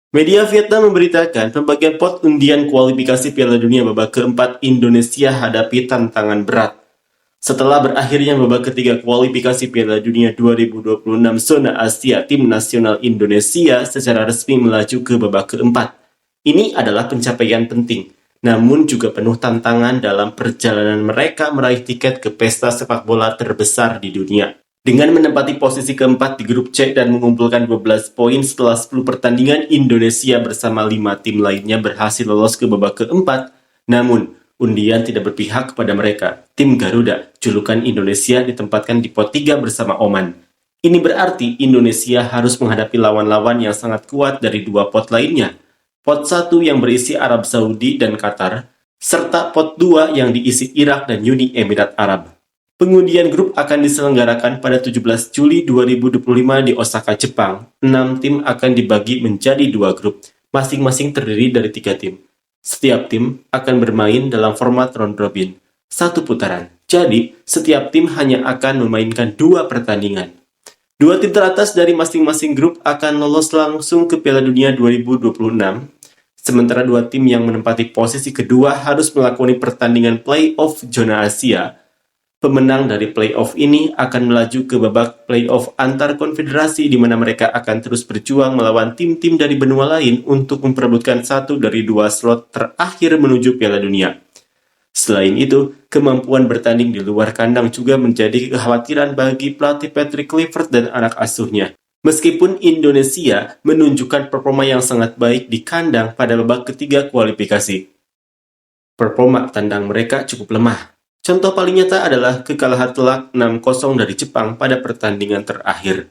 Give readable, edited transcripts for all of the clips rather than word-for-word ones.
Media Vietnam memberitakan pembagian pot undian kualifikasi Piala Dunia babak keempat Indonesia hadapi tantangan berat. Setelah berakhirnya babak ketiga kualifikasi Piala Dunia 2026 zona Asia, tim nasional Indonesia secara resmi melaju ke babak keempat. Ini adalah pencapaian penting, namun juga penuh tantangan dalam perjalanan mereka meraih tiket ke pesta sepak bola terbesar di dunia. Dengan menempati posisi keempat di grup C dan mengumpulkan 12 poin setelah 10 pertandingan, Indonesia bersama 5 tim lainnya berhasil lolos ke babak keempat. Namun, undian tidak berpihak kepada mereka. Tim Garuda, julukan Indonesia, ditempatkan di pot 3 bersama Oman. Ini berarti Indonesia harus menghadapi lawan-lawan yang sangat kuat dari dua pot lainnya. Pot 1 yang berisi Arab Saudi dan Qatar, serta pot 2 yang diisi Irak dan Uni Emirat Arab. Pengundian grup akan diselenggarakan pada 17 Juli 2025 di Osaka, Jepang. 6 tim akan dibagi menjadi 2 grup, masing-masing terdiri dari 3 tim. Setiap tim akan bermain dalam format round robin, 1 putaran. Jadi, setiap tim hanya akan memainkan 2 pertandingan. 2 tim teratas dari masing-masing grup akan lolos langsung ke Piala Dunia 2026, sementara 2 tim yang menempati posisi kedua harus melakoni pertandingan play-off zona Asia. Pemenang dari play-off ini akan melaju ke babak play-off antar konfederasi di mana mereka akan terus berjuang melawan tim-tim dari benua lain untuk memperebutkan 1 dari 2 slot terakhir menuju Piala Dunia. Selain itu, kemampuan bertanding di luar kandang juga menjadi kekhawatiran bagi pelatih Patrick Kluivert dan anak asuhnya. Meskipun Indonesia menunjukkan performa yang sangat baik di kandang pada babak ketiga kualifikasi, performa tandang mereka cukup lemah. Contoh paling nyata adalah kekalahan telak 6-0 dari Jepang pada pertandingan terakhir.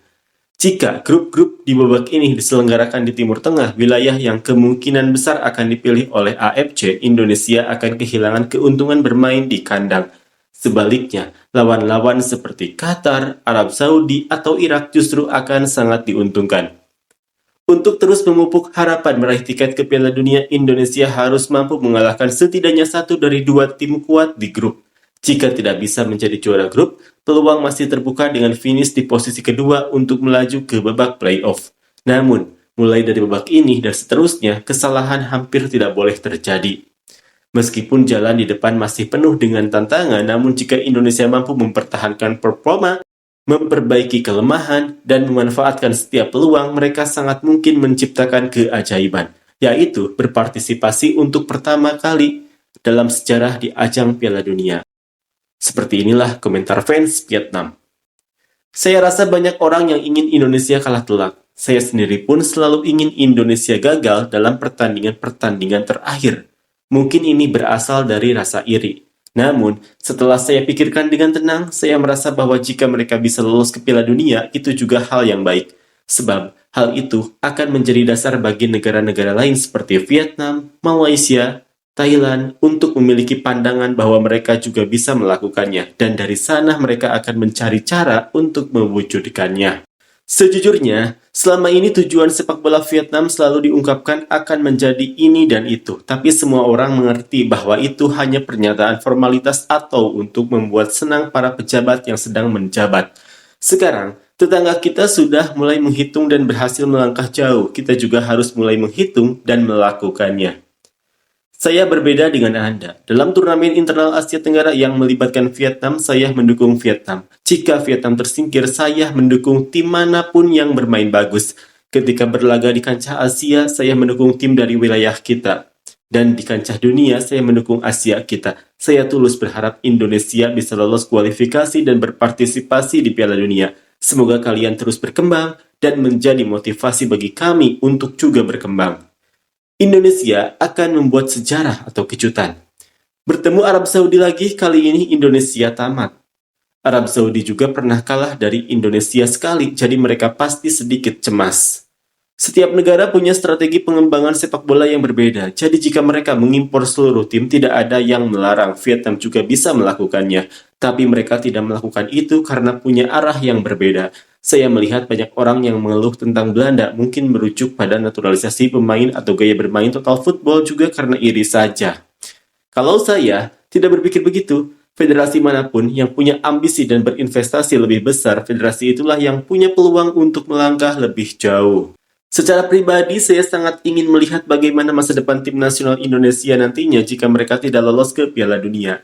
Jika grup-grup di babak ini diselenggarakan di Timur Tengah, wilayah yang kemungkinan besar akan dipilih oleh AFC, Indonesia akan kehilangan keuntungan bermain di kandang. Sebaliknya, lawan-lawan seperti Qatar, Arab Saudi, atau Irak justru akan sangat diuntungkan. Untuk terus memupuk harapan meraih tiket ke Piala Dunia, Indonesia harus mampu mengalahkan setidaknya 1 dari 2 tim kuat di grup. Jika tidak bisa menjadi juara grup, peluang masih terbuka dengan finish di posisi kedua untuk melaju ke babak play-off. Namun, mulai dari babak ini dan seterusnya, kesalahan hampir tidak boleh terjadi. Meskipun jalan di depan masih penuh dengan tantangan, namun jika Indonesia mampu mempertahankan performa, memperbaiki kelemahan, dan memanfaatkan setiap peluang, mereka sangat mungkin menciptakan keajaiban, yaitu berpartisipasi untuk pertama kali dalam sejarah di ajang Piala Dunia. Seperti inilah komentar fans Vietnam. Saya rasa banyak orang yang ingin Indonesia kalah telak. Saya sendiri pun selalu ingin Indonesia gagal dalam pertandingan-pertandingan terakhir. Mungkin ini berasal dari rasa iri. Namun, setelah saya pikirkan dengan tenang, saya merasa bahwa jika mereka bisa lolos ke Piala Dunia, itu juga hal yang baik. Sebab, hal itu akan menjadi dasar bagi negara-negara lain seperti Vietnam, Malaysia, Thailand untuk memiliki pandangan bahwa mereka juga bisa melakukannya, dan dari sana mereka akan mencari cara untuk mewujudkannya. Sejujurnya, selama ini tujuan sepak bola Vietnam selalu diungkapkan akan menjadi ini dan itu, tapi semua orang mengerti bahwa itu hanya pernyataan formalitas atau untuk membuat senang para pejabat yang sedang menjabat. Sekarang, tetangga kita sudah mulai menghitung dan berhasil melangkah jauh, kita juga harus mulai menghitung dan melakukannya. Saya berbeda dengan Anda. Dalam turnamen internal Asia Tenggara yang melibatkan Vietnam, saya mendukung Vietnam. Jika Vietnam tersingkir, saya mendukung tim manapun yang bermain bagus. Ketika berlaga di kancah Asia, saya mendukung tim dari wilayah kita. Dan di kancah dunia, saya mendukung Asia kita. Saya tulus berharap Indonesia bisa lolos kualifikasi dan berpartisipasi di Piala Dunia. Semoga kalian terus berkembang dan menjadi motivasi bagi kami untuk juga berkembang. Indonesia akan membuat sejarah atau kejutan. Bertemu Arab Saudi lagi, kali ini Indonesia tamat. Arab Saudi juga pernah kalah dari Indonesia sekali, jadi mereka pasti sedikit cemas. Setiap negara punya strategi pengembangan sepak bola yang berbeda, jadi jika mereka mengimpor seluruh tim, tidak ada yang melarang. Vietnam juga bisa melakukannya, tapi mereka tidak melakukan itu karena punya arah yang berbeda. Saya melihat banyak orang yang mengeluh tentang Belanda mungkin merujuk pada naturalisasi pemain atau gaya bermain total football juga karena iri saja. Kalau saya tidak berpikir begitu, federasi manapun yang punya ambisi dan berinvestasi lebih besar, federasi itulah yang punya peluang untuk melangkah lebih jauh. Secara pribadi, saya sangat ingin melihat bagaimana masa depan tim nasional Indonesia nantinya jika mereka tidak lolos ke Piala Dunia.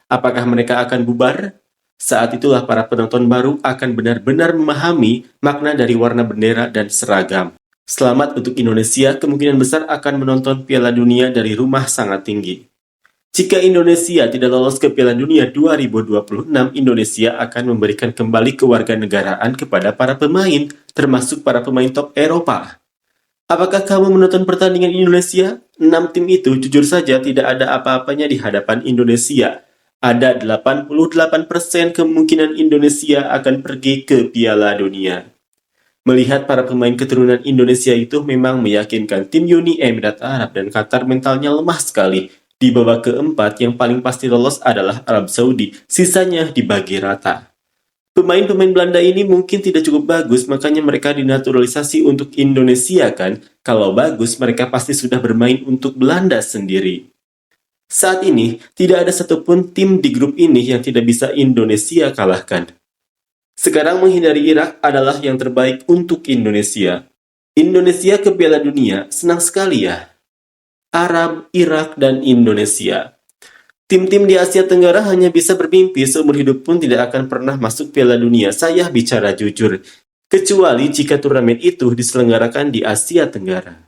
Apakah mereka akan bubar? Saat itulah para penonton baru akan benar-benar memahami makna dari warna bendera dan seragam. Selamat untuk Indonesia, kemungkinan besar akan menonton Piala Dunia dari rumah sangat tinggi. Jika Indonesia tidak lolos ke Piala Dunia 2026, Indonesia akan memberikan kembali kewarganegaraan kepada para pemain, termasuk para pemain top Eropa. Apakah kamu menonton pertandingan Indonesia? 6 tim itu jujur saja tidak ada apa-apanya di hadapan Indonesia. Ada 88% kemungkinan Indonesia akan pergi ke Piala Dunia. Melihat para pemain keturunan Indonesia itu memang meyakinkan, tim Uni Emirat Arab dan Qatar mentalnya lemah sekali. Di babak keempat, yang paling pasti lolos adalah Arab Saudi, sisanya dibagi rata. Pemain-pemain Belanda ini mungkin tidak cukup bagus, makanya mereka dinaturalisasi untuk Indonesia kan? Kalau bagus, mereka pasti sudah bermain untuk Belanda sendiri. Saat ini, tidak ada satupun tim di grup ini yang tidak bisa Indonesia kalahkan. Sekarang menghindari Irak adalah yang terbaik untuk Indonesia. Indonesia ke Piala Dunia, senang sekali ya. Arab, Irak, dan Indonesia. Tim-tim di Asia Tenggara hanya bisa bermimpi, seumur hidup pun tidak akan pernah masuk Piala Dunia. Saya bicara jujur. Kecuali jika turnamen itu diselenggarakan di Asia Tenggara.